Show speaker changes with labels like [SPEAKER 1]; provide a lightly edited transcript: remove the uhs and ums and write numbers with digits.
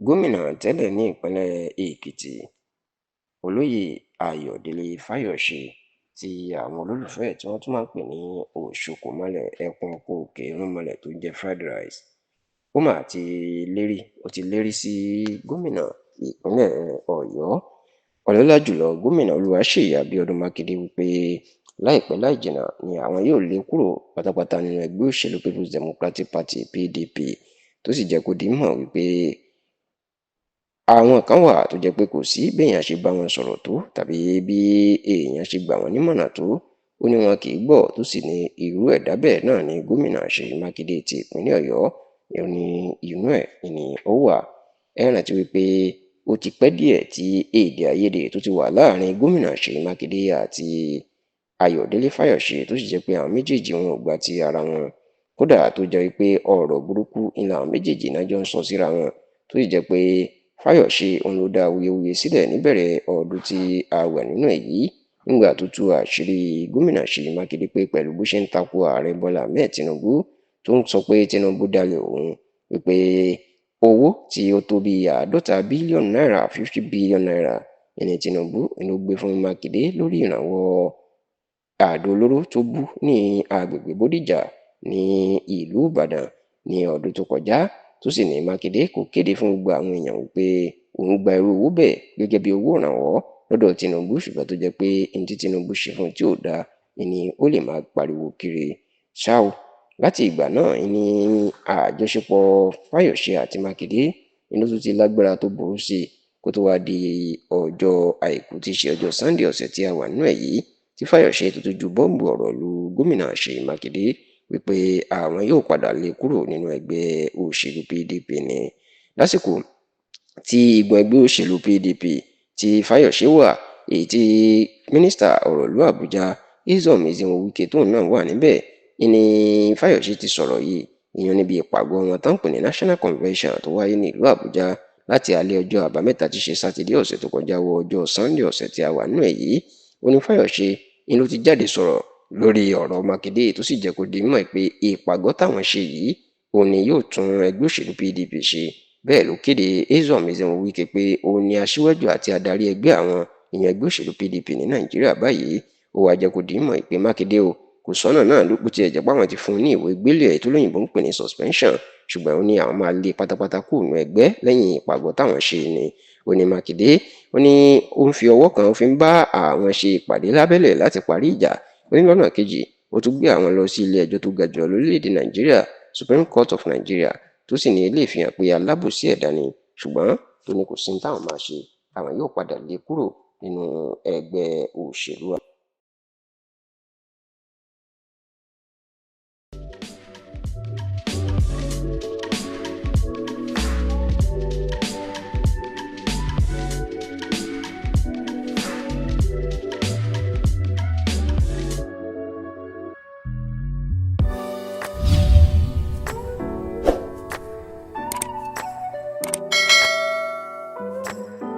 [SPEAKER 1] Gómìnà tẹ́lẹ̀ ní ìpínlẹ̀ Èkìtì Olóyè Ayọ̀délé Fáyọ̀ṣe tí àwọn olólùfẹ́ ẹ̀ tí wọ́n tún máa ń pè ní Òṣùkùnmọ́lẹ̀ ẹkùn oko òkè irúnmọlẹ̀ tó jẹ́ fried rice, ó ti lérí sí gómìnà ìpínlẹ̀ Ọ̀yọ́ ọlọ́lá jùlọ gómìnà Olúwaṣèyí Abíọ́dún Mákindé wípé láìpẹ́ láì jìnnà ni àwọn yóò lé kúrò pátápátá nínú ẹgbẹ́ òṣèlú People's Democratic Party PDP, tó sì jẹ́ kó di mọ̀ wípé àwọn kan wà tó jẹ́ pé kò sí béèyàn ṣe bá wọn sọ̀rọ̀ tó tàbí bí èèyàn ṣe gbà wọ́n nímọ̀ràn tó, ó ní wọn kì í gbọ́, tó sì ní irú ẹ̀dá bẹ́ẹ̀ náà ni gómìnà Ṣèyí Mákindé ti ìpínlẹ̀ Ọ̀yọ́ ní inú ẹ̀ ni ó wà. Ẹ rántí wípé ó ti pẹ́ díẹ̀ tí èdè àìyedè tó ti wà láàrin gómìnà Ṣèyí Mákindé àti Ayọ̀délé Fáyọ̀ṣe, tó sì jẹ́ pé àwọn méjèèjì wọn ò gbà ti ara wọn, kódà tó jẹ́ wípé ọ̀rọ̀ burúkú ni àwọn méjèèjì náà jọ ń sọ síra wọn, tó sì jẹ́ pé Fáyọ̀ṣe òun ló dá awuyewuye sílẹ̀ níbẹ̀rẹ̀ ọdún tí a wà nínú ẹ̀ yìí, nígbà tó tú àṣírí gómìnà Ṣèyí Mákindé pé pẹ̀lú bó ṣe ń tako ààrẹ Bọ́lá Ahmed Tinubu, tó ń sọ pé Tinubu dalẹ̀ òun, wípé owó tí ó tó bí 50 bílíọ̀nù náírà 50 bílíọ̀nù náírà ẹni Tinubu ló gbé fún Mákindé lórí ìrànwọ́ àdó olóró tó bú ní agbègbè Bódìjà ní ìlú Ìbàdàn ní ọdún tó kọjá, tó sì ní Mákindé kò kéde fún gbogbo àwọn èèyàn wípé òun gba irú owó bẹ́ẹ̀ gẹ́gẹ́ bí owó ìrànwọ́ lọ́dọ̀ Tinubu, ṣùgbọ́n tó jẹ́ pé ohun tí Tinubu ṣe fún tí ò dáa ni ó lè máa pariwo kiri. Ṣá o, láti ìgbà náà ni àjọṣepọ̀ Fáyọ̀ṣe àti Mákindé inú tó ti lágbára tó burú sí i, kó tó wá di ọjọ́ àìkú tí í ṣe ọjọ́ Sunday ọ̀sẹ̀ tí a wà nínú ẹ̀ yìí, tí Fáyọ̀ṣe tó tún ju bọ́ǹbù ọ̀rọ̀ lu gómìnà Ṣèyí Mákindé wípé àwọn yóò padà lé kúrò nínú ẹgbẹ́ òṣèlú PDP ni. Lásìkò tí igun ẹgbẹ́ òṣèlú PDP tí Fáyọ̀ṣe wà, èyí tí mínísítà ọ̀rọ̀ ìlú Àbújá Nyesom Wike tóun náà wà níbẹ̀, ni Fáyọ̀ṣe ti sọ̀rọ̀ yìí ìyẹn níbi ìpàgọ́ wọn tán pè ní National Convention tó wáyé ní ìlú Àbújá láti alẹ́ ọjọ́ àbámẹ́ta tí í ṣe sátidé ọ̀sẹ̀ tó kọjá wọ ọjọ́ Sunday ọ̀sẹ̀ tí a wà nínú ẹ̀ yìí. Ó ní Fáyọ̀ṣe ni ló ti jáde sọ̀rọ̀ lórí ọ̀rọ̀ Mákindé, tó sì jẹ́ kó di mọ̀ pé ìpàgọ́ táwọn ṣe yìí òun ni yóò tún ẹgbẹ́ òṣèlú PDP ṣe. Bẹ́ẹ̀ ló kéde Nyesom Wike pé òun ni aṣíwájú àti adarí ẹgbẹ́ àwọn ìyẹn ẹgbẹ́ òṣèlú PDP ní Nàìjíríà báyìí. Ó wá jẹ́ kó di mọ̀ pé Mákindé o kò sọ́nà náà ló bó tiẹ̀ jẹ́ pé àwọn ti fún un ní ìwé gbélé ẹ̀ tó lóyìnbó ń pè ní suspension, ṣùgbọ́n ó ní àwọn máa lé pátápátá kúrò nínú ẹgbẹ́ lẹ́yìn ìpàgọ́ táwọn ṣe ni. Ó ní Mákindé ó ní ó ń fi ọwọ́ kan ó fi ń bá àwọn ṣe ìpàdé lábẹ́lẹ̀ láti parí ìjà, ó ní lọ́nà kejì ó tún gbé àwọn lọ sí ilé ẹjọ́ tó ga jùlọ lórílẹ̀‐èdè Nàìjíríà, Supreme Court of Nigeria, tó sì ní ilé ìfihàn pé alábòsí ẹ̀dá ni, ṣùgbọ́n tó ní kò sí ní táwọn máa ṣe, àwọn yóò padà lé kúrò nínú ẹgbẹ́ òṣèlú.